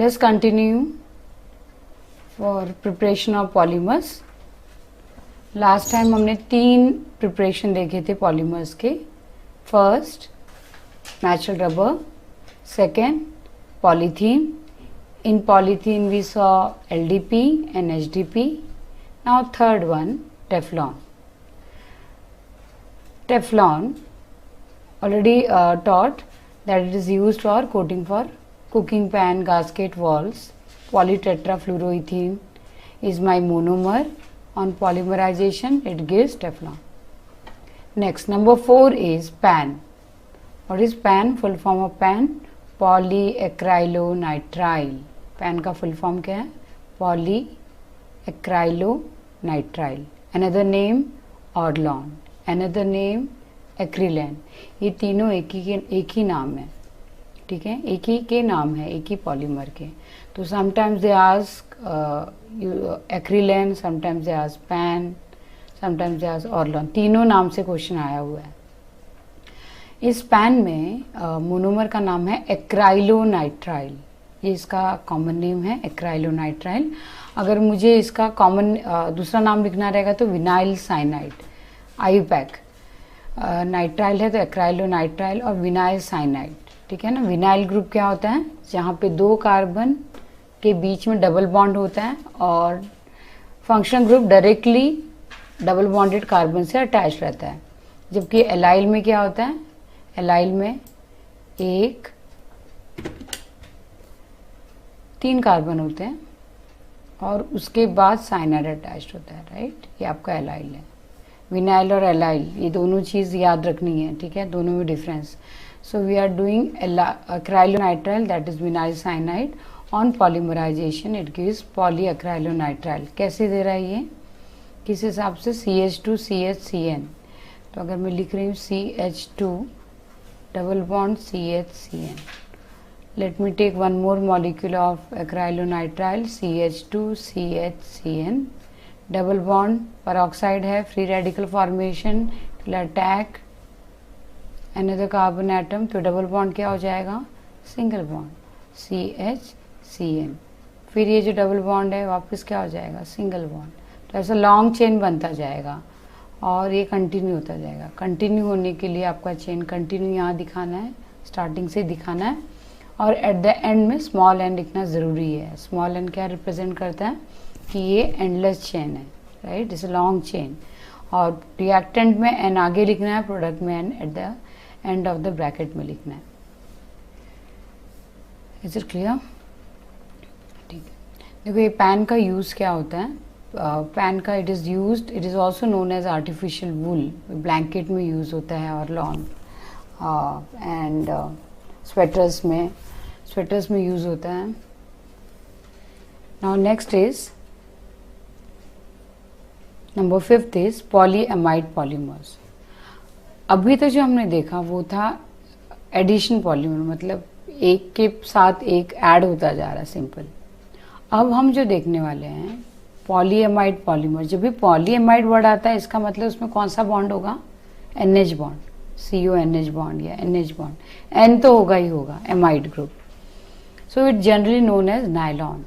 us continue for preparation of polymers. Last time हमने 3 preparation देखे थे पॉलीमर्स के. First natural rubber, second polythene. In polythene we saw LDP and HDP. Now third one, Teflon. Teflon already taught that it is used for coating for cooking pan, gasket, walls. Polytetrafluoroethene is my monomer. On polymerization it gives Teflon. Next, number 4 is PAN. What is PAN? Full form of PAN, polyacrylonitrile. PAN का full form क्या है? polyacrylonitrile. Another name Orlon, another name Acrylan. ये तीनों एक ही नाम है, ठीक है, एक ही के नाम है, एक ही पॉलीमर के. तो sometimes they ask acrilan, sometimes they ask PAN, sometimes they ask orlon. तीनों नाम से क्वेश्चन आया हुआ है. इस पैन में मोनोमर का नाम है एक्राइलोनाइट्राइल. ये इसका कॉमन नेम है, एक्राइलोनाइट्राइल. अगर मुझे इसका कॉमन दूसरा नाम लिखना रहेगा तो विनाइल साइनाइड, आईयूपैक. नाइट्राइल है तो एक्राइलोनाइट्राइल और विनाइल साइनाइड, ठीक है ना. विनाइल ग्रुप क्या होता है? जहाँ पे 2 कार्बन के बीच में डबल बॉन्ड होता है और functional group directly double bonded carbon से अटैच रहता है. जबकि एलाइल में क्या होता है? एलाइल में 3 कार्बन होते हैं और उसके बाद साइनाइड अटैच्ड होता है, राइट. ये आपका एलाइल है. विनाइल और एलाइल ये दोनों चीज़ याद रखनी है, ठीक है, दोनों में difference. So we are doing acrylonitrile, that is vinyl cyanide. On polymerization it gives polyacrylonitrile. कैसे दे रहा है ये? किस हिसाब से? CH2CHCN. तो अगर मैं लिख रही हूँ CH2 double bond CHCN. Let me take one more molecule of acrylonitrile, CH2CHCN. Double bond peroxide है, free radical formation, will attack another carbon atom. तो डबल बॉन्ड क्या हो जाएगा? Single bond CHCN. फिर ये जो डबल बॉन्ड है वापस क्या हो जाएगा? Single bond. तो ऐसा लॉन्ग चेन बनता जाएगा और ये कंटिन्यू होता जाएगा. कंटिन्यू होने के लिए आपका चेन कंटिन्यू यहाँ दिखाना है, स्टार्टिंग से दिखाना है और एट द एंड में स्मॉल एन लिखना ज़रूरी है. स्मॉल एन क्या रिप्रेजेंट करता है? कि ये एंडलेस चेन है, right. It's a long chain. और रिएक्टेंट में एन आगे लिखना है, प्रोडक्ट में N at the end of the bracket में लिखना है. Is it clear? ठीक है. देखो ये पैन का यूज़ क्या होता है? पैन का it is used, it is also known as artificial wool. Blanket में यूज़ होता है और लॉन एंड स्वेटर्स में यूज़ होता है. Now next is number 5 is polyamide polymers. अभी तक जो हमने देखा वो था एडिशन पॉलीमर, मतलब एक के साथ एक ऐड होता जा रहा है, सिंपल. अब हम जो देखने वाले हैं पॉलीएमाइड पॉलीमर. जब भी पॉलीएमाइड वर्ड आता है इसका मतलब उसमें कौन सा बॉन्ड होगा? NH बॉन्ड, CONH बॉन्ड या NH बॉन्ड. N तो होगा ही होगा, amide group. So it generally known as nylon.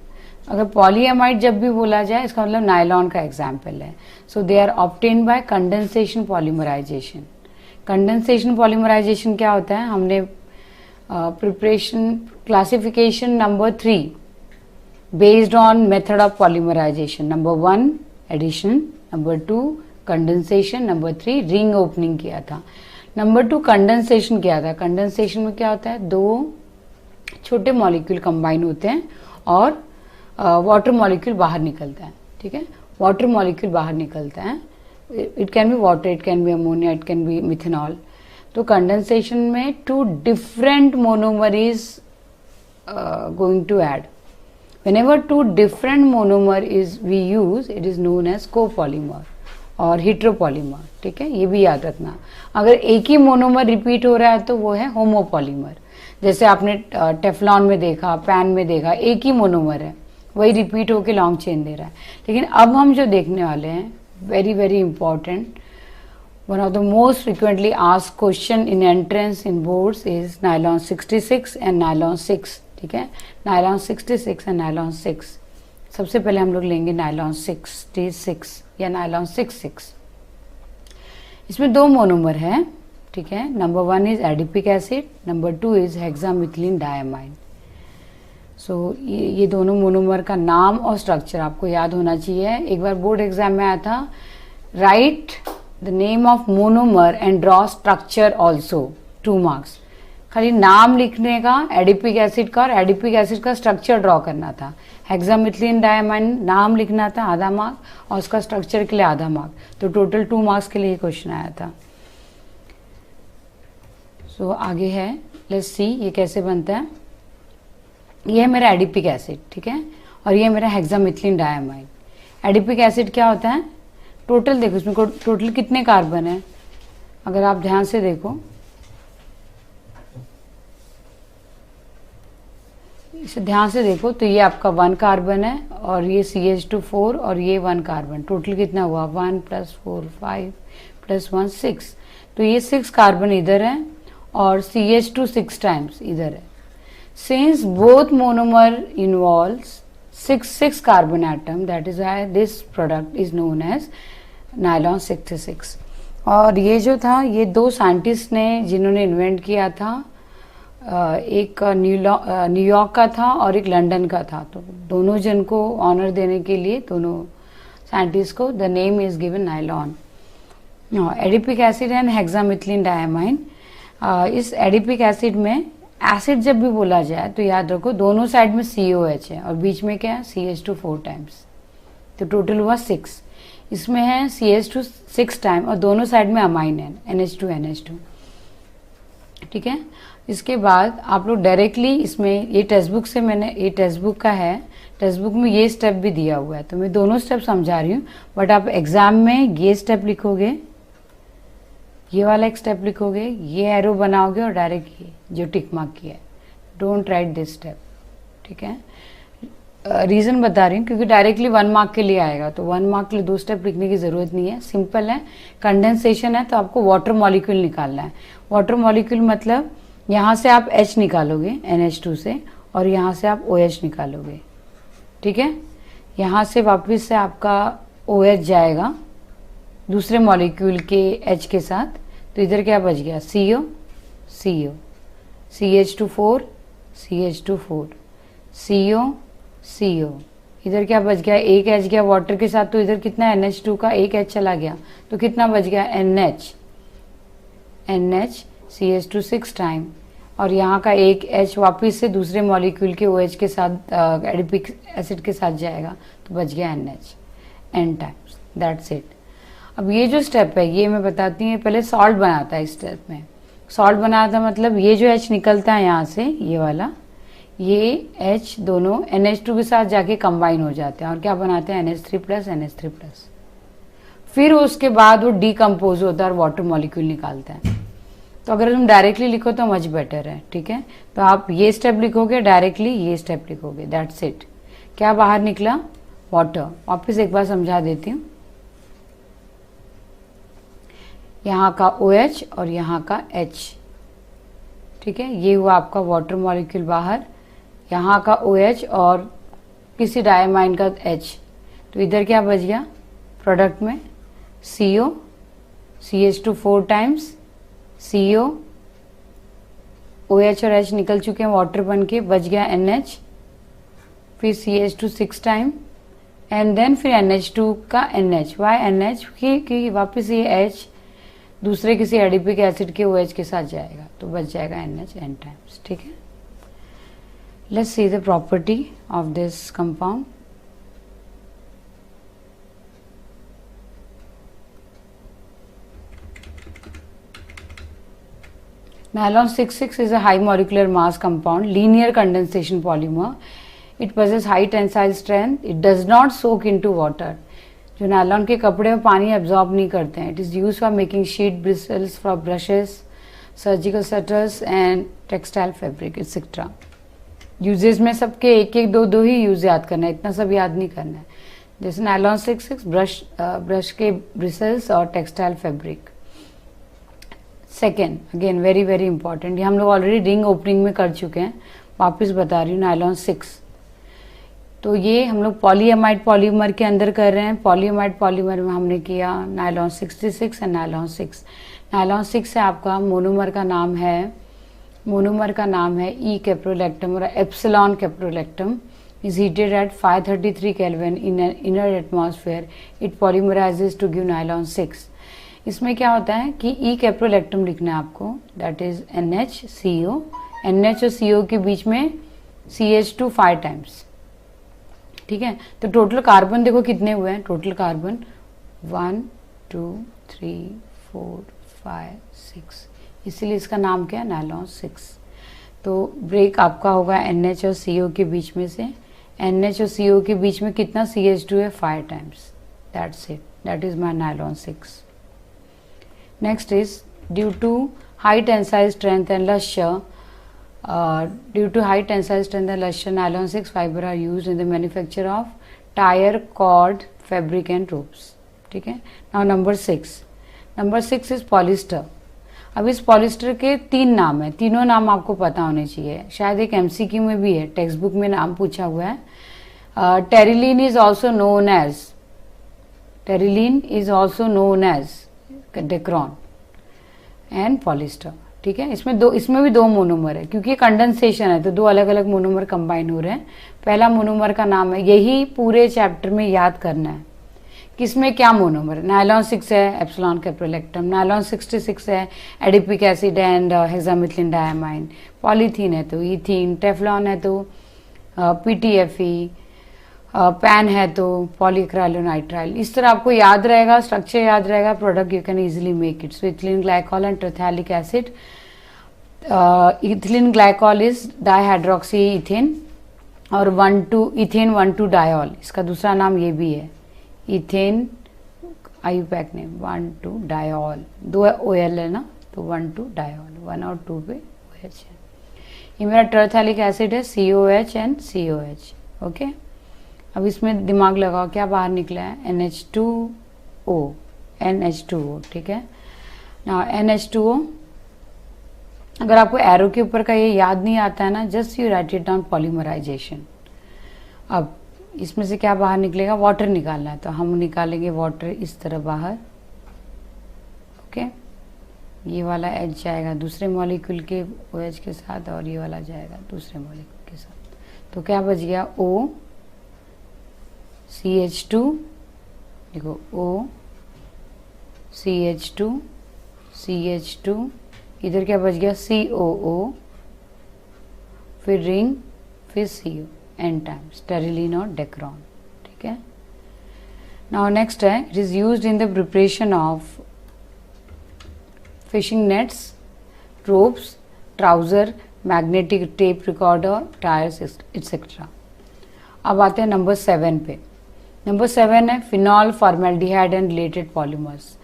अगर पॉलीएमाइड जब भी बोला जाए इसका मतलब नायलॉन का एग्जाम्पल है. So they are obtained by condensation polymerization. Condensation polymerization क्या होता है? हमने preparation classification number 3 based on method of polymerization. Number 1 addition, number 2 condensation, number 3 ring opening किया था. नंबर 2 कंडेंसेशन किया था. कंडेंसेशन में क्या होता है? 2 छोटे मॉलिक्यूल कंबाइन होते हैं और वाटर मॉलिक्यूल बाहर निकलता है, ठीक है. वाटर मॉलिक्यूल बाहर निकलता है. It can be water, it can be ammonia, it can be methanol. तो कंडेंसेशन में 2 different monomer is going to add. Whenever 2 different monomer is we use, it is known as copolymer और heteropolymer, ठीक है. ये भी याद रखना. अगर एक ही मोनोमर रिपीट हो रहा है तो वो है होमोपॉलीमर. जैसे आपने टेफ्लॉन में देखा, पैन में देखा, एक ही मोनोमर है, वही रिपीट होके लॉन्ग चेन दे रहा है. लेकिन अब हम जो देखने वाले हैं, very very important, one of the most frequently asked question in entrance in boards is nylon 66 and nylon 6, ठीक है, नायलॉन 66 एंड नायलॉन 6। सबसे पहले हम लोग लेंगे नायलॉन 66 या नायलॉन 66। इसमें 2 मोनोमर है, ठीक है। Number 1 is adipic acid, number 2 is hexamethylene diamine. So ये दोनों मोनोमर का नाम और स्ट्रक्चर आपको याद होना चाहिए। एक बार बोर्ड एग्जाम में आया था, right the name of monomer and draw structure also, 2 marks. खाली नाम लिखने का एडिपिक एसिड का और एडिपिक एसिड का स्ट्रक्चर ड्रॉ करना था। हेक्सामिथिलीन डायमाइन नाम लिखना था, आधा मार्क, और उसका स्ट्रक्चर के लिए आधा मार्क। तो टोटल 2 मार्क्स के लिए क्वेश्चन आया था। सो आगे है, लेट्स सी ये कैसे बनता है। ये है मेरा एडिपिक एसिड, ठीक है, और ये मेरा हेक्सामिथिलीन डायमाइन। एडिपिक एसिड क्या होता है, टोटल देखो इसमें टोटल कितने कार्बन है, अगर आप ध्यान से देखो, इसे ध्यान से देखो तो ये आपका 1 कार्बन है और ये CH2 4 और ये 1 कार्बन। टोटल कितना हुआ, 1 + 4 5 + 1 6। तो ये 6 कार्बन इधर है और CH2 6 टाइम्स इधर है। Since both monomer involves 6 carbon atom, that is why this product is known as nylon 66। और ये जो था, ये 2 साइंटिस्ट ने जिन्होंने इन्वेंट किया था, एक न्यूयॉर्क का था और एक लंदन का था। तो दोनों जन को ऑनर देने के लिए, दोनों साइंटिस्ट को, the name is given nylon. Adipic acid and हेक्सामिथिलीन diamine. इस एडिपिक एसिड में एसिड जब भी बोला जाए तो याद रखो दोनों साइड में COH है और बीच में क्या है, CH2 4 टाइम्स। तो टोटल हुआ 6। इसमें है CH2 6 टाइम और दोनों साइड में अमाइन है, NH2 ठीक है। इसके बाद आप लोग डायरेक्टली इसमें, ये टेक्स्ट बुक से मैंने, ये टेक्स्ट बुक का है, टेक्स्ट बुक में ये स्टेप भी दिया हुआ है, तो मैं दोनों स्टेप समझा रही हूँ। बट आप एग्जाम में ये स्टेप लिखोगे, ये वाला एक स्टेप लिखोगे, ये एरो बनाओगे और डायरेक्ट ये जो टिक मार्क किया है, डोंट राइट दिस स्टेप, ठीक है। रीजन बता रही हूँ क्योंकि डायरेक्टली 1 मार्क के लिए आएगा, तो 1 मार्क के लिए 2 स्टेप लिखने की जरूरत नहीं है, सिंपल है। कंडेंसेशन है तो आपको वाटर मॉलिक्यूल निकालना है। वाटर मॉलिक्यूल मतलब यहाँ से आप H निकालोगे NH2 से और यहाँ से आप OH निकालोगे, ठीक है। यहाँ से वापस से आपका OH जाएगा दूसरे मॉलिक्यूल के H के साथ, तो इधर क्या बच गया, CO CH2 4 CH2 4 CO इधर क्या बच गया, एक H गया वाटर के साथ, तो इधर कितना NH2 का एक H चला गया, तो कितना बच गया NH CH2 6 टाइम, और यहाँ का एक H वापिस से दूसरे मॉलिक्यूल के OH के साथ एडिपिक एसिड के साथ जाएगा, तो बच गया NH N times, that's it. अब ये जो स्टेप है ये मैं बताती हूँ, पहले सॉल्ट बनाता है। इस स्टेप में सॉल्ट बनाता मतलब ये जो H निकलता है यहाँ से, ये वाला, ये H दोनों NH2 के साथ जाके कंबाइन हो जाते हैं और क्या बनाते हैं, NH3+। फिर उसके बाद वो डीकम्पोज होता है और वाटर मॉलिक्यूल निकालता है। तो अगर तुम डायरेक्टली लिखो तो मच बेटर है, ठीक है। तो आप ये स्टेप लिखोगे, डायरेक्टली ये स्टेप लिखोगे, दैट्स इट। क्या बाहर निकला, वाटर। वापस एक बार समझा देती हूँ, यहाँ का OH और यहाँ का H, ठीक है। ये हुआ आपका वाटर मॉलिक्यूल बाहर, यहाँ का OH और किसी डायमाइन का H, तो इधर क्या बच गया प्रोडक्ट में, CO CH2 4 times CO, OH और H निकल चुके हैं वाटर बन के, बच गया NH, फिर CH2 6 टाइम एंड देन फिर NH2 का NH। वाई NH कि वापस ये H दूसरे किसी एडिपिक एसिड के OH के साथ जाएगा, तो बच जाएगा NH N टाइम्स, ठीक है। Let's see the property of this compound. Nylon 66 is a high molecular mass compound, linear condensation polymer. It possesses high tensile strength. It does not soak into water. जो nylon के कपड़े में पानी absorb नहीं करते हैं। It is use for making sheet, bristles for brushes, surgical shutters and textile fabric etcetera. Uses में सबके एक एक दो दो ही यूज याद करना है, इतना सब याद नहीं करना है। जैसे नायलॉन 66 ब्रश के ब्रिसल्स और textile fabric. Second, again very very important, ये हम लोग ऑलरेडी रिंग ओपनिंग में कर चुके हैं, वापस बता रही हूँ, नायलॉन 6। तो ये हम लोग पॉलीएमाइड पॉलीमर के अंदर कर रहे हैं। पॉलीएमाइड पॉलीमर में हमने किया नायलॉन 66 एंड नायलॉन 6। नायलॉन 6 से आपका मोनोमर का नाम है ई कैप्रोलैक्टम और epsilon caprolactam is heated at 533 Kelvin in an inner atmosphere. It polymerizes to give nylon 6. इसमें क्या होता है कि ई कैप्रोलैक्टम लिखना है आपको, that is NH CO। NH और CO के बीच में CH2 5 टाइम्स, ठीक है। तो टोटल कार्बन देखो कितने हुए हैं, टोटल कार्बन 1 2 3 4 5 6, इसीलिए इसका नाम क्या है, नायलॉन 6। तो ब्रेक आपका होगा NH और CO के बीच में से। NH और CO के बीच में कितना CH2 है, 5 times, that's it, that is my nylon 6। Next is due to high tensile strength and lustre, nylon 6 fibre are used in the manufacture of tyre, cord, fabric and ropes, ठीक है। Now number 6 is polyester. अब इस polyester के 3 नाम है, तीनों नाम आपको पता होने चाहिए, शायद एक MCQ में भी है, टेक्स्ट बुक में नाम पूछा हुआ है। Terylene is also known as Dacron and polyester, ठीक है। इसमें भी 2 मोनोमर है, क्योंकि कंडेंसेशन है तो 2 अलग अलग मोनोमर कंबाइन हो रहे हैं। पहला मोनोमर का नाम है, यही पूरे चैप्टर में याद करना है किसमें क्या मोनोमर है। नायलॉन 6 है एप्सिलॉन कैप्रोलैक्टम, नायलॉन 66 है adipic acid and हेक्सामिथिलीन diamine, polythene है तो ईथीन, टेफ्लॉन है तो PTFE, पैन है तो पॉलीक्राइलोनाइट्राइल। इस तरह आपको याद रहेगा, स्ट्रक्चर याद रहेगा, product you can easily make it. So ethylene glycol and terephthalic acid, ethylene glycol is dihydroxy ethane और 1,2 1,2 डायोल, इसका दूसरा नाम ये भी है इथेन, IUPAC ने 1,2 डायोल, 2 OL है ना, तो 1,2 डायोल, 1 और 2 पे OH है। ये मेरा ट्रेथैलिक एसिड है, COH एंड COH, ओके। अब इसमें दिमाग लगाओ, क्या बाहर निकला है, NH2O, ठीक है ना। NH2O, अगर आपको एरो के ऊपर का ये याद नहीं आता है ना, just you write it down, polymerisation. अब इसमें से क्या बाहर निकलेगा, वाटर निकालना है, तो हम निकालेंगे वाटर इस तरह बाहर, ओके। ये वाला H जाएगा दूसरे मॉलिक्यूल के OH के साथ और ये वाला जाएगा दूसरे मॉलिक्यूल के साथ, तो क्या बच गया, O CH2, देखो O CH2, इधर क्या बच गया, COO, फिर रिंग, फिर CO, N टाइम्स, टेरिलीन और डेक्रॉन, ठीक है। नाउ नेक्स्ट है, it is used in the preparation of fishing nets, ropes, trouser, magnetic tape recorder, tyres etcetera. अब आते हैं नंबर 7 पे। नंबर 7 है phenol formaldehyde and related polymers.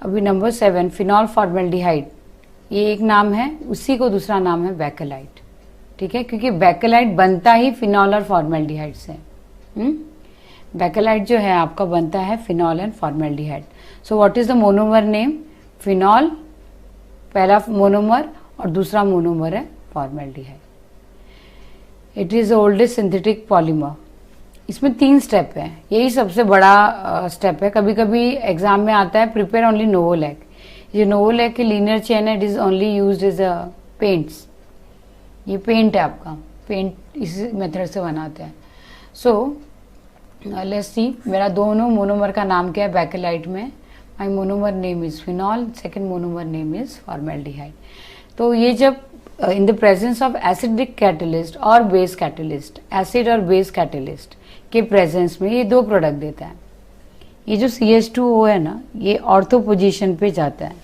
अभी नंबर 7 फिनॉल फॉर्मेल्डिहाइड, ये एक नाम है, उसी को दूसरा नाम है बैकेलाइट, ठीक है, क्योंकि बैकेलाइट बनता ही फिनॉल और फॉर्मेल्डिहाइड से। बैकेलाइट जो है आपका बनता है phenol and formaldehyde. So what is the monomer name, phenol पहला मोनोमर और दूसरा मोनोमर है formaldehyde. It is the oldest synthetic polymer. इसमें 3 स्टेप है, यही सबसे बड़ा स्टेप है। कभी कभी एग्जाम में आता है प्रिपेयर ओनली नोवोलैक। ये नोवोलैक की लीनियर चेन है, it is only used as a paints. ये पेंट है आपका, पेंट इस मेथड से बनाते हैं। सो लेट्स सी, मेरा दोनों मोनोमर का नाम क्या है बैकेलाइट में, my monomer name is phenol, second monomer name is formaldehyde. तो ये जब in the presence of acidic catalyst और बेस कैटलिस्ट, एसिड और बेस कैटलिस्ट के प्रेजेंस में ये 2 प्रोडक्ट देता है। ये जो CH2O है ना, ये ऑर्थो पोजीशन पे जाता है,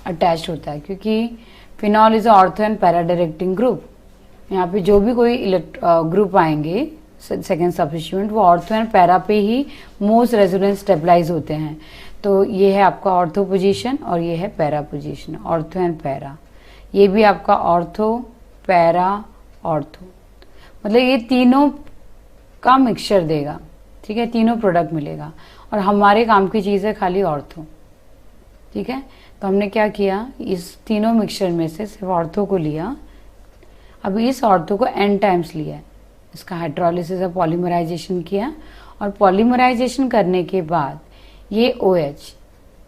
अटैच होता है, क्योंकि phenol is ortho and para directing group. यहाँ पे जो भी कोई ग्रुप आएंगे सेकेंड सब्स्टिट्यूएंट, वो ऑर्थो एंड पैरा पे ही मोस्ट रेजोनेंस स्टेबलाइज होते हैं। तो ये है आपका ऑर्थो पोजीशन और ये है para position, ortho and para. ये भी आपका ऑर्थो, पैरा, ऑर्थो, मतलब ये तीनों का मिक्सचर देगा, ठीक है, तीनों प्रोडक्ट मिलेगा। और हमारे काम की चीज़ है खाली ऑर्थो, ठीक है। तो हमने क्या किया, इस तीनों मिक्सचर में से सिर्फ ऑर्थो को लिया अभी इस ऑर्थो को n टाइम्स लिया है, इसका हाइड्रोलिसिस और पॉलीमराइजेशन किया, और पॉलीमराइजेशन करने के बाद ये OH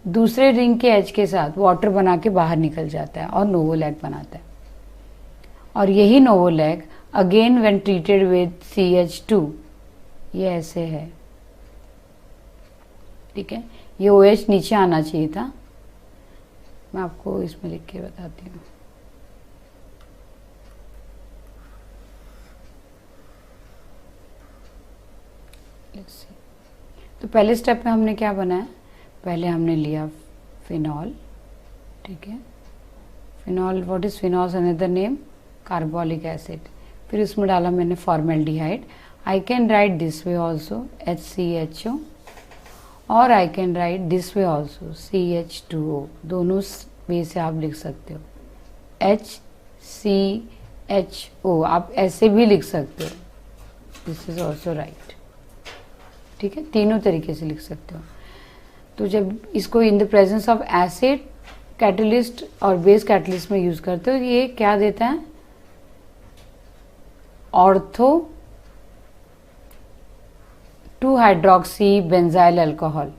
दूसरे रिंग के H के साथ वाटर बना के बाहर निकल जाता है और नोवोलैक बनाता है। और यही novolac again when treated with CH2 ये ऐसे है, ठीक है। ये OH नीचे आना चाहिए था, मैं आपको इसमें लिख के बताती हूँ। तो पहले स्टेप में हमने क्या बनाया, पहले हमने लिया फिनॉल, ठीक है। Phenol, what is phenol, another name carbolic acid. फिर उसमें डाला मैंने formaldehyde. I can write this way also HCHO, और I can write this way also CH2O। दोनों वे से आप लिख सकते हो, HCHO आप ऐसे भी लिख सकते हो, दिस इज ऑल्सो राइट, ठीक है। तीनों तरीके से लिख सकते हो। तो जब इसको इन the presence of acid catalyst और बेस कैटलिस्ट में यूज करते हो, ये क्या देता है, ortho 2 hydroxy benzyl alcohol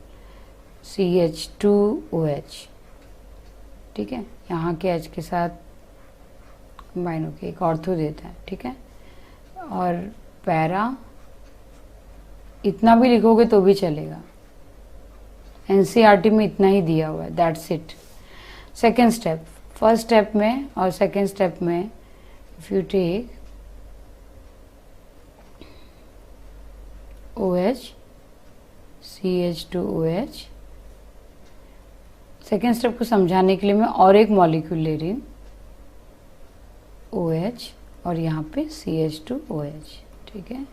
CH2OH, ठीक है। यहाँ के H के साथ कंबाइन होकर एक ऑर्थो देता है, ठीक है। और पैरा इतना भी लिखोगे तो भी चलेगा, NCERT में इतना ही दिया हुआ है, that's it. Second step, first step में और सेकेंड स्टेप में if you take OH CH2OH, second step को समझाने के लिए मैं और एक मॉलिक्यूल ले रही हूँ OH और यहाँ पे CH2OH, ठीक है।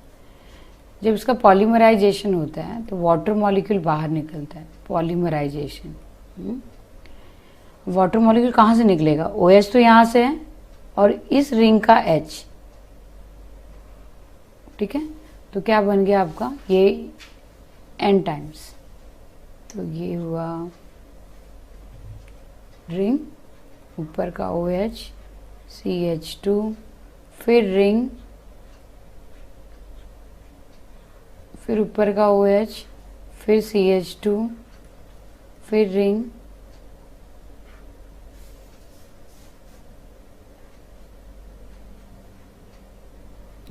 जब इसका पॉलीमराइजेशन होता है तो वाटर मॉलिक्यूल बाहर निकलता है, पॉलीमराइजेशन। वाटर मॉलिक्यूल कहाँ से निकलेगा, OH तो यहाँ से है और इस रिंग का H, ठीक है। तो क्या बन गया आपका, ये n टाइम्स, तो ये हुआ रिंग, ऊपर का OH CH2, फिर रिंग, फिर ऊपर का OH, फिर CH2, फिर रिंग,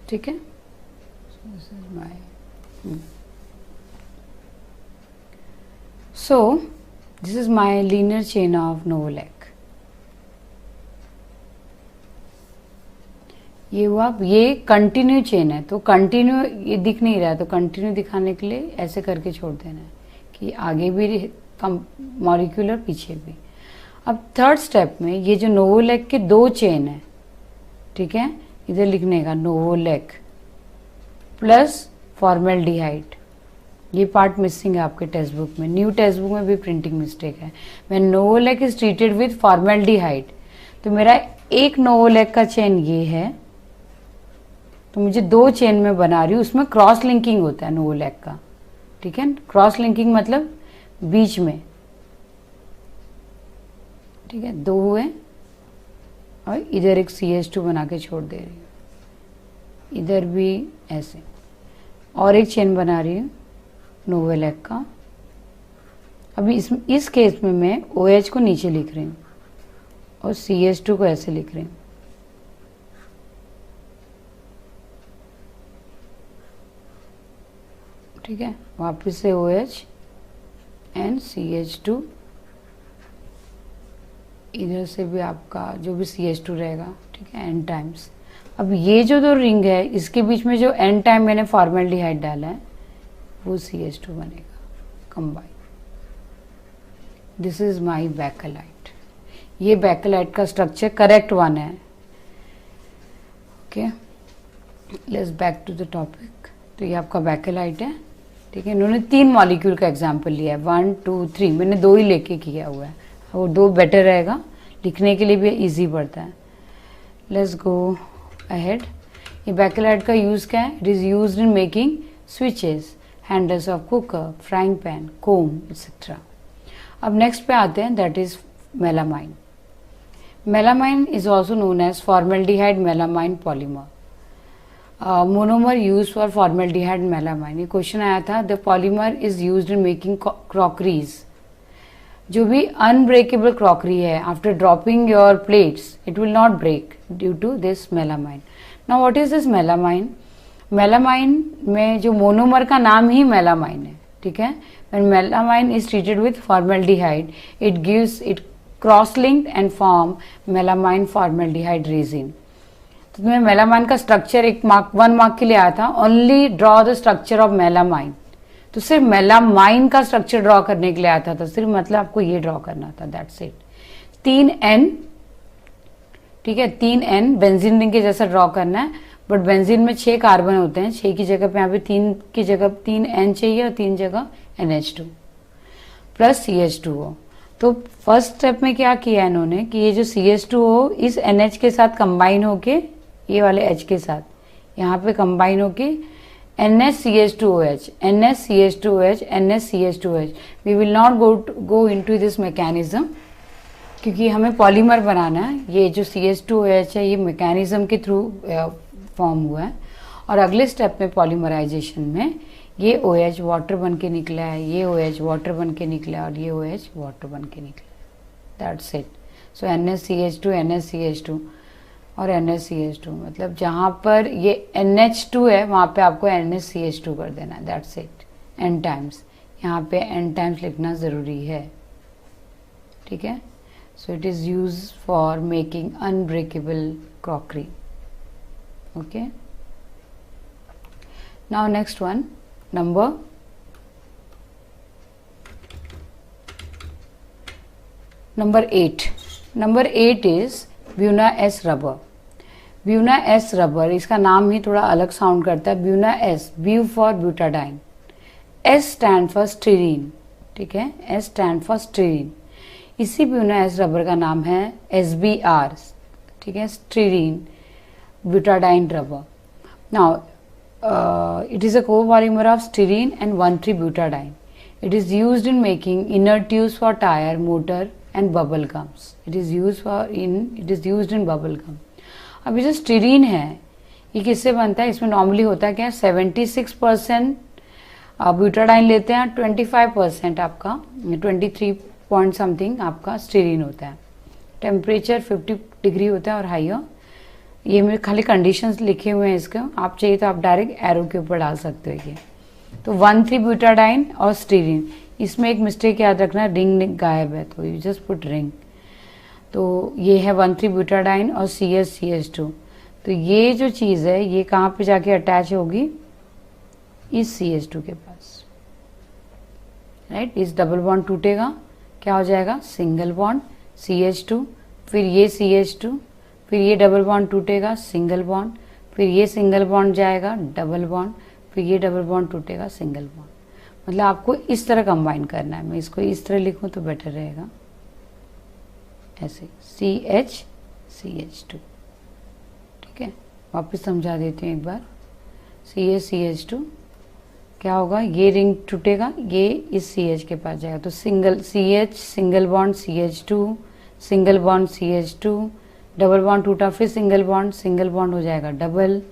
ठीक है। So this is my linear chain of Novolec. ये हुआ, ये कंटिन्यू चेन है, तो कंटिन्यू ये दिख नहीं रहा है, तो कंटिन्यू दिखाने के लिए ऐसे करके छोड़ देना है कि आगे भी मॉलिक्यूल और पीछे भी। अब थर्ड स्टेप में ये जो नोवोलेक के 2 चेन है, ठीक है, इधर लिखने का नोवोलेक प्लस फॉर्मेल्डिहाइड, ये पार्ट मिसिंग है आपके टेक्स्ट बुक में, न्यू टेक्स्ट बुक में भी प्रिंटिंग मिस्टेक है। When novolac is treated with formaldehyde, तो मेरा एक नोवोलेक का चेन ये है, तो मुझे 2 चेन में बना रही हूँ, उसमें क्रॉस लिंकिंग होता है नोवोलेक का, ठीक है। क्रॉस लिंकिंग मतलब बीच में, ठीक है, 2 हुए और इधर एक CH2 बना के छोड़ दे रही हूँ, इधर भी ऐसे, और एक चेन बना रही हूँ नोवोलेक का। अभी इस केस में मैं OH को नीचे लिख रही हूँ और CH2 को ऐसे लिख रही हूँ, ठीक है। वापस से OH एंड CH2, इधर से भी आपका जो भी CH2 रहेगा, ठीक है, n टाइम्स। अब ये जो 2 रिंग है, इसके बीच में जो n टाइम मैंने फॉर्मेल्डिहाइड डाला है वो CH2 बनेगा combine. This is my bakelite. ये बैकेलाइट का स्ट्रक्चर करेक्ट वन है, okay. Let's back to the topic. तो ये आपका बैकेलाइट है, ठीक है। इन्होंने 3 मॉलिक्यूल का एग्जाम्पल लिया है, 1 2 3, मैंने 2 ही लेके किया हुआ है, वो 2 बेटर रहेगा, लिखने के लिए भी इजी पड़ता है। Let's go ahead. ये बैकेलाइट का यूज क्या है, it is used in making switches, handles of cooker, frying pan, comb etcetera. अब नेक्स्ट पे आते हैं, that is melamine. Melamine is also known as formaldehyde melamine polymer. Monomer used for formaldehyde melamine. ये question आया था. The polymer is used in making crockeries. जो भी unbreakable crockery है, after dropping your plates, it will not break due to this melamine. Now what is this melamine? Melamine में जो monomer का नाम ही melamine है, ठीक है. When melamine is treated with formaldehyde, it cross-linked and form melamine formaldehyde resin. तो तुम्हें melamine का स्ट्रक्चर एक मार्क 1 मार्क के लिए आया था. Only draw the structure of melamine. तो सिर्फ मेलामाइन का स्ट्रक्चर ड्रॉ करने के लिए आया था. तो सिर्फ मतलब आपको ये ड्रॉ करना था. That's it. 3N, ठीक है, 3N बेंजीन रिंग के जैसा ड्रॉ करना है. बट बेंजीन में 6 कार्बन होते हैं. 6 की जगह पे यहाँ पे 3 की जगह 3N चाहिए और 3 जगह NH2 प्लस CH2O. तो फर्स्ट स्टेप में क्या किया इन्होंने कि ये जो CH2O इस NH के साथ कंबाइन होके ये वाले H के साथ यहाँ पे कंबाइन होके NaCH2OH, NaCH2OH, NaCH2OH. We will not go into this mechanism क्योंकि हमें पॉलीमर बनाना है. ये जो CH2OH है ये मैकेनिज्म के थ्रू फॉर्म हुआ है. और अगले स्टेप में पॉलीमराइजेशन में ये OH वाटर बन के निकला है, ये OH वाटर बन के निकला है और ये OH वाटर बन के निकला है. That's it. So NaCH2, NaCH2 और NaCH2 मतलब जहाँ पर ये NH2 है वहाँ पे आपको NaCH2 कर देना है. That's it. N टाइम्स, यहाँ पे N टाइम्स लिखना ज़रूरी है, ठीक है. So it is use for making unbreakable crockery. Okay. Now next one, number 8. Number 8 is Buna S rubber. Buna S rubber, इसका नाम ही थोड़ा अलग साउंड करता है. Buna S, Bu for butadiene. S stand for styrene, ठीक है. S stand for styrene. इसी Buna S rubber का नाम है SBR, ठीक है, styrene butadiene rubber. Now it is a copolymer of styrene and 1,3-butadiene. It is used in making inner tubes for tire, motor and bubble gums. It is used in bubble gum. अब ये जो styrene है ये किससे बनता है? इसमें normally होता है क्या, 76% ब्यूटाडाइन लेते हैं, 25% आपका 23 पॉइंट समथिंग आपका स्टीरीन होता है. टेम्परेचर 50 डिग्री होता है और हाइयर. ये मेरे खाली कंडीशंस लिखे हुए हैं इसके, आप चाहिए तो आप डायरेक्ट एरो के ऊपर डाल सकते हो. ये तो 1,3-ब्यूटाडाइन और स्टीरीन. इसमें एक मिस्टेक याद रखना, रिंग गायब है तो यू जस्ट पुट रिंग. तो ये है 1,3-ब्यूटाडाइन और CH2. तो ये जो चीज़ है ये कहाँ पे जाके अटैच होगी, इस CH2 के पास, राइट. इस डबल बॉन्ड टूटेगा, क्या हो जाएगा, सिंगल बॉन्ड CH2. फिर ये CH2, फिर ये डबल बॉन्ड टूटेगा, सिंगल बॉन्ड. फिर ये सिंगल बॉन्ड जाएगा, डबल बॉन्ड. फिर ये डबल बॉन्ड टूटेगा, सिंगल बॉन्ड. मतलब आपको इस तरह कंबाइन करना है. मैं इसको इस तरह लिखूं तो बेटर रहेगा, ऐसे CH2, ठीक है. वापस समझा देती हूँ एक बार. CH2 क्या होगा, ये रिंग टूटेगा, ये इस CH के पास जाएगा तो single CH, single bond CH2, single bond CH2, double bond टूटा, फिर सिंगल बॉन्ड हो जाएगा डबल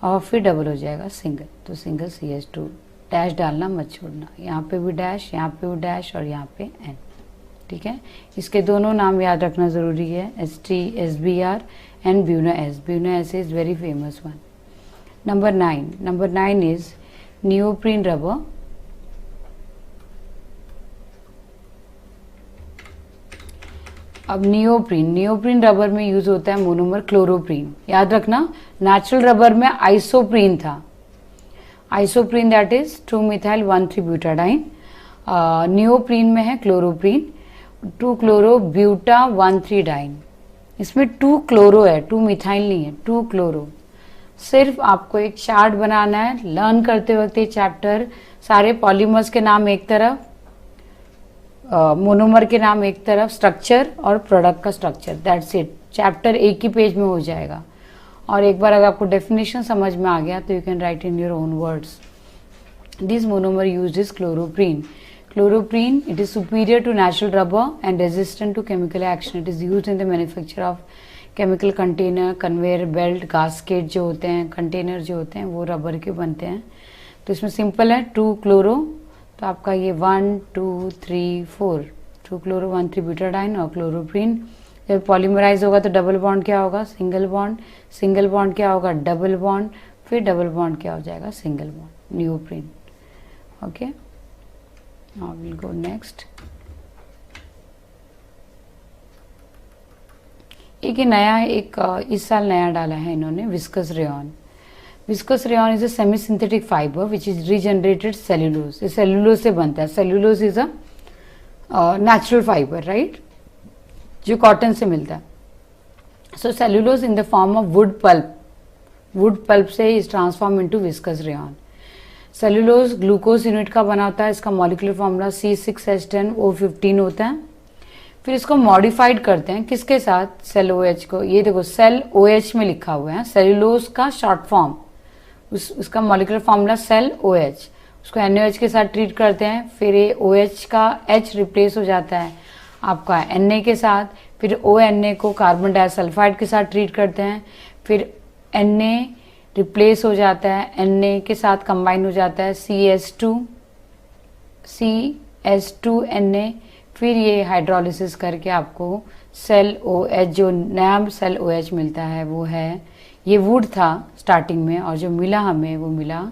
और फिर डबल हो जाएगा सिंगल. तो सिंगल CH2. डैश डालना मत छोड़ना, यहाँ पे भी डैश, यहाँ पे भी डैश और यहाँ पे N, ठीक है. इसके दोनों नाम याद रखना ज़रूरी है, SBR and buna S. Buna S is very famous one. Number 9 is neoprene rubber. अब नियोप्रीन रबर में यूज होता है मोनोमर क्लोरोप्रीन. याद रखना, नेचुरल रबर में आइसोप्रीन था. आइसोप्रीन दैट इज 2-methyl-1,3-ब्यूटाडाइन. नियोप्रीन में है क्लोरोप्रीन, 2-chloro-buta-1,3-डाइन. इसमें 2 क्लोरो है, 2 मिथाइल नहीं है, 2 क्लोरो. सिर्फ आपको एक चार्ट बनाना है लर्न करते वक्त. ये चैप्टर सारे पॉलीमर्स के नाम एक तरफ, मोनोमर के नाम एक तरफ, स्ट्रक्चर और प्रोडक्ट का स्ट्रक्चर. That's it. चैप्टर एक ही पेज में हो जाएगा. और एक बार अगर आपको डेफिनेशन समझ में आ गया तो you can write in your own words. This monomer used is chloroprene. Chloroprene, it is superior to natural rubber and resistant to chemical action. It is used in the manufacture of chemical container, conveyor belt, gasket जो होते हैं, container जो होते हैं वो rubber के बनते हैं. तो इसमें सिंपल है 2 क्लोरो, तो आपका ये 1 2 3 4 2 क्लोरो 1 3 ब्यूटाडाइन और क्लोरोप्रीन. जब पॉलीमराइज होगा तो डबल बॉन्ड क्या होगा, सिंगल बॉन्ड क्या होगा, डबल बॉन्ड, फिर डबल बॉन्ड क्या हो जाएगा, single bond, neoprene. Okay, now will go next. एक नया इस साल नया डाला है इन्होंने, viscose rayon. Viscose rayon is a semi synthetic fibre which is regenerated cellulose. ये सेल्यूलोज से बनता है. Cellulose is a natural fibre, right, जो कॉटन से मिलता है. So cellulose in the form of wood pulp से is transform into viscous rayon. Cellulose glucose unit का बना होता है. इसका मॉलिक्यूलर फॉर्मूला C6H10O15 होता है. फिर इसको मॉडिफाइड करते हैं किसके साथ, सेल OH को. ये देखो सेल OH में लिखा हुआ है, सेल्यूलोज का शॉर्ट फॉर्म, उसका मॉलिक्यूलर फॉर्मूला सेल OH. उसको NaOH के साथ ट्रीट करते हैं. फिर ये OH का H रिप्लेस हो जाता है आपका Na के साथ. फिर ONA को कार्बन डाइसल्फाइड के साथ ट्रीट करते हैं. फिर Na रिप्लेस हो जाता है, Na के साथ कंबाइन हो जाता है CS2Na. फिर ये हाइड्रोलिसिस करके आपको सेल OH, जो नया सेल OH मिलता है वो है, ये वुड था स्टार्टिंग में, और जो मिला हमें वो मिला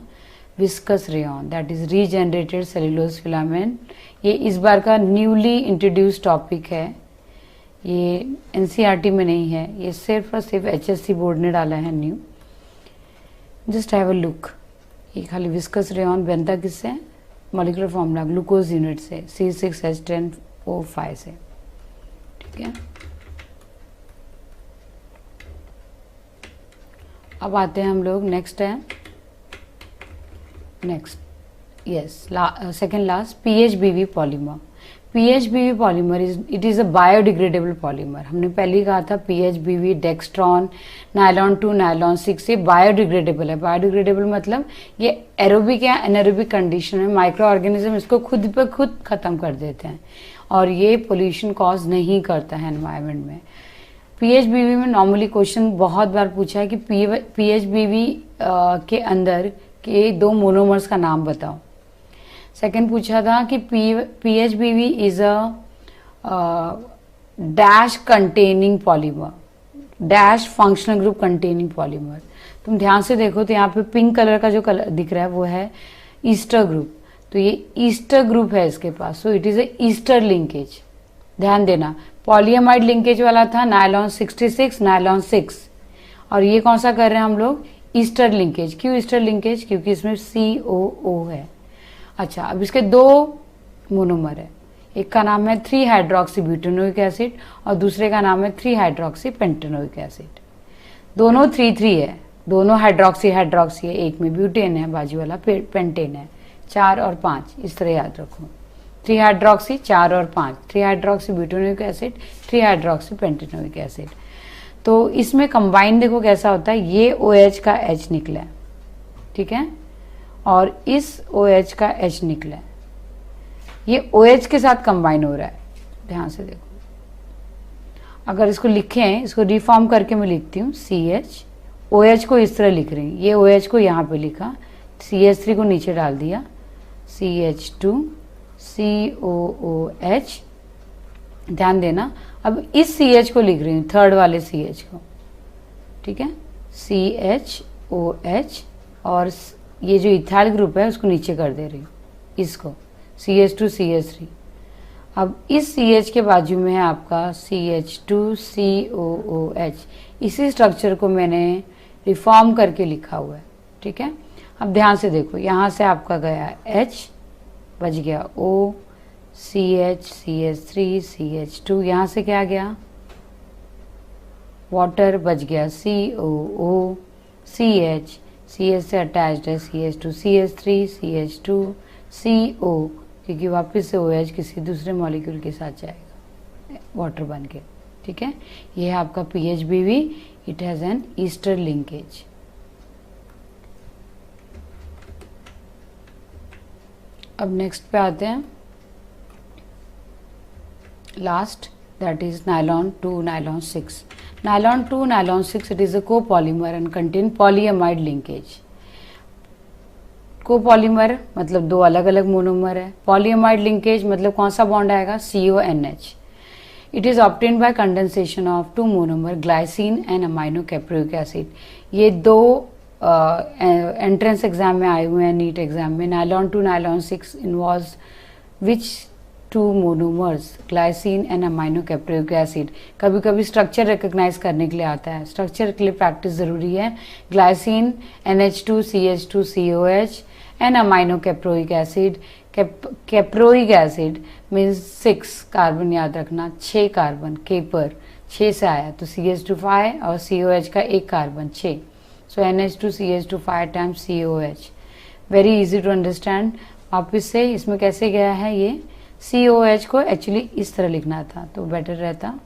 viscous rayon, that is regenerated cellulose filament. ये इस बार का न्यूली इंट्रोड्यूस टॉपिक है. ये NCERT में नहीं है, ये सिर्फ और सिर्फ HSC बोर्ड ने डाला है new. Just have a look. ये खाली विस्कस रेयन बनता किससे, मॉलिक्यूलर फॉर्मूला ग्लूकोज यूनिट से, C6H10O5 से. ठीक है, अब आते हैं हम लोग, नेक्स्ट है, second last, PHBV polymer. PHBV polymer it is a biodegradable polymer. हमने पहले कहा था PHBV, डेक्स्ट्रॉन, नायलॉन 2, नायलॉन 6, ये बायोडिग्रेडेबल है. बायोडिग्रेडेबल मतलब ये एरोबिक या एनारोबिक कंडीशन में माइक्रो ऑर्गेनिज्म इसको खुद पे खुद खत्म कर देते हैं, और ये पोल्यूशन कॉज नहीं करता है एनवायरनमेंट में. PHBV में नॉर्मली क्वेश्चन बहुत बार पूछा है कि PHBV के अंदर के 2 मोनोमर्स का नाम बताओ. सेकेंड पूछा था कि PHBV is a dash containing polymer, dash functional group containing polymer. तुम ध्यान से देखो तो यहाँ पे पिंक कलर का जो कलर दिख रहा है वो है ईस्टर ग्रुप. तो ये ईस्टर ग्रुप है इसके पास, so it is a ester linkage. ध्यान देना, पॉलीएमाइड लिंकेज वाला था नायलॉन 66, नायलॉन 6, और ये कौन सा कर रहे हैं हम लोग, ईस्टर लिंकेज. क्यों ईस्टर लिंकेज, क्योंकि इसमें COO है. अच्छा, अब इसके 2 मोनोमर है. एक का नाम है 3 हाइड्रोक्सी ब्यूटेनोइक एसिड और दूसरे का नाम है 3 हाइड्रोक्सी पेंटेनोइक एसिड. दोनों 3 है, दोनों हाइड्रोक्सी है. एक में ब्यूटेन है, बाजू वाला पेंटेन है. 4 और 5 इस तरह याद रखो. 3 हाइड्रोक्सी 4 और 5, 3 hydroxy butanoic acid, 3 hydroxy pentanoic acid. तो इसमें कंबाइन देखो कैसा होता है, ये OH का H निकला है, ठीक है, और इस OH का H निकला है. ये OH के साथ कंबाइन हो रहा है. ध्यान से देखो, अगर इसको लिखें, इसको रिफॉर्म करके मैं लिखती हूँ CH, OH को इस तरह लिख रही हूँ, ये OH को यहाँ पे लिखा, CH3 को नीचे डाल दिया, CH2 COOH. ध्यान देना, अब इस CH को लिख रही हूँ, थर्ड वाले CH को, ठीक है, CHOH, और ये जो इथाइल ग्रुप है उसको नीचे कर दे रही हूँ, इसको CH2 CH3. अब इस CH के बाजू में है आपका CH2 COOH. इसी स्ट्रक्चर को मैंने रिफॉर्म करके लिखा हुआ है, ठीक है. अब ध्यान से देखो, यहाँ से आपका गया H, बच गया O, CH CH3 CH2, यहाँ से क्या गया, वाटर, बच गया COO, CH, CH से अटैच्ड है CH2 CH3 CH2 CO, क्योंकि वापस से OH किसी दूसरे मॉलिक्यूल के साथ जाएगा वाटर बन के, ठीक है. ये है आपका PHBV, it has an Easter linkage. अब नेक्स्ट पे आते हैं, last, that is nylon 2 nylon 6. Nylon 2 nylon 6, it is a copolymer and contain polyamide linkage. Copolymer मतलब दो अलग अलग मोनोमर है, पॉलीअमाइड लिंकेज मतलब कौन सा बॉन्ड आएगा, CONH. It is obtained by condensation of two monomer glycine and amino caproic acid. ये दो एंट्रेंस एग्जाम में आए हुए हैं, नीट एग्जाम में. Nylon 2 nylon 6 involves which two monomers, glycine and amino caproic acid. कभी कभी स्ट्रक्चर रिकॉग्नाइज करने के लिए आता है, स्ट्रक्चर के लिए प्रैक्टिस जरूरी है. Glycine NH2 CH2 COH and amino caproic acid. Caproic acid means 6 carbon, याद रखना 6 कार्बन, के पर 6 से आया तो CH2 और COH का एक कार्बन 6. सो NH2 CH2 5 times COH. Very easy to understand. वापिस से इसमें कैसे गया है, ये COH को एक्चुअली इस तरह लिखना था तो बेटर रहता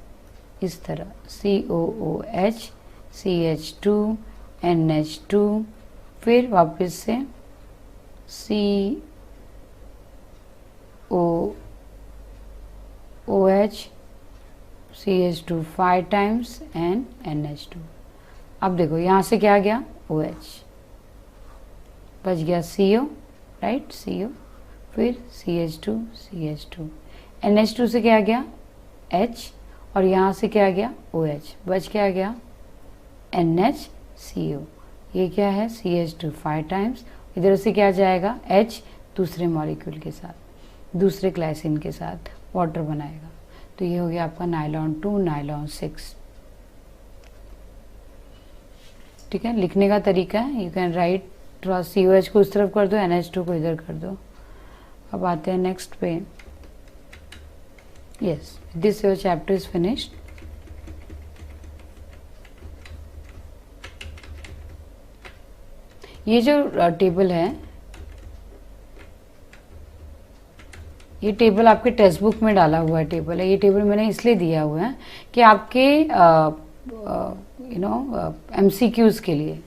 इस तरह, COOH CH2 NH2, फिर वापस से COOH CH2 5 times and NH2. अब देखो यहां से क्या गया, OH बच गया CO, राइट, CO, फिर CH2 CH2, NH2 से क्या गया H, और यहाँ से क्या गया OH, बच क्या गया NHCO. ये क्या है CH2 5 टाइम्स, इधर से क्या जाएगा H दूसरे मॉलिक्यूल के साथ, दूसरे ग्लाइसिन के साथ वाटर बनाएगा. तो ये हो गया आपका नायलॉन 2 नायलॉन 6. ठीक है, लिखने का तरीका है, यू कैन राइट, थोड़ा COH को उस तरफ कर दो, NH2 को इधर कर दो. अब आते हैं नेक्स्ट पे. Yes, this your chapter is finished. ये जो टेबल है, ये टेबल आपके टेक्स्ट बुक में डाला हुआ टेबल है. ये टेबल मैंने इसलिए दिया हुआ है कि आपके MCQs के लिए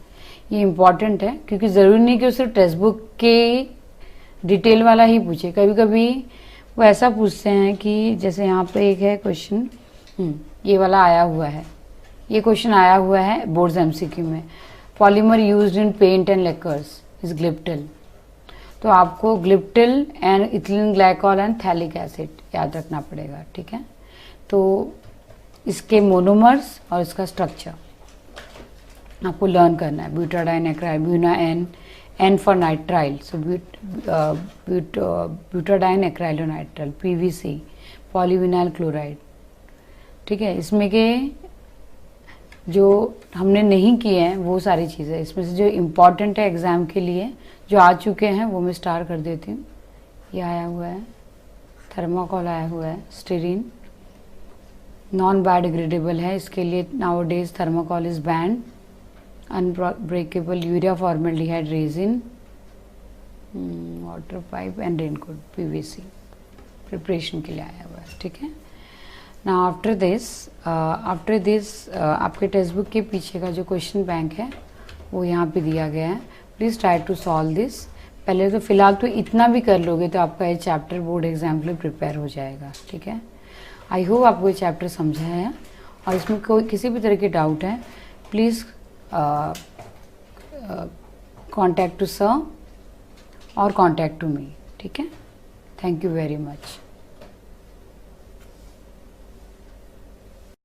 ये इम्पॉर्टेंट है, क्योंकि ज़रूरी नहीं कि सिर्फ टेक्स्ट बुक के डिटेल वाला ही पूछे. कभी कभी वो ऐसा पूछते हैं कि जैसे यहाँ पे एक है क्वेश्चन, ये वाला आया हुआ है, ये क्वेश्चन आया हुआ है बोर्ड्स MCQ में. Polymer used in paint and lacquers is glyptal. तो आपको glyptal and ethylene glycol and phthalic acid याद रखना पड़ेगा. ठीक है, तो इसके मोनोमर्स और इसका स्ट्रक्चर आपको लर्न करना है. Butadiene एक्राइल, Buena N for nitrile, so butadiene acrylonitrile, PVC, polyvinyl chloride. ठीक है, इसमें के जो हमने नहीं किए हैं वो सारी चीज़ें, इसमें से जो इम्पॉर्टेंट है एग्ज़ाम के लिए, जो आ चुके हैं वो मैं स्टार कर देती हूँ. ये आया हुआ है थर्माकोल, आया हुआ है स्टीरीन, नॉन बायोडिग्रेडेबल है, इसके लिए now days thermocol is band. Unbreakable urea formaldehyde resin, water pipe and raincoat, PVC preparation के लिए आया हुआ है. ठीक है, ना आफ्टर दिस आपके टेक्स्ट बुक के पीछे का जो क्वेश्चन बैंक है वो यहाँ पे दिया गया है. Please try to solve this. पहले तो फिलहाल तो इतना भी कर लोगे तो आपका ये चैप्टर बोर्ड एग्जाम के लिए प्रिपेयर हो जाएगा. ठीक है, आई होप आपको ये चैप्टर समझा है, और इसमें कोई किसी भी तरह की डाउट है please contact to sir or contact to me. ठीक है, थैंक यू वेरी मच.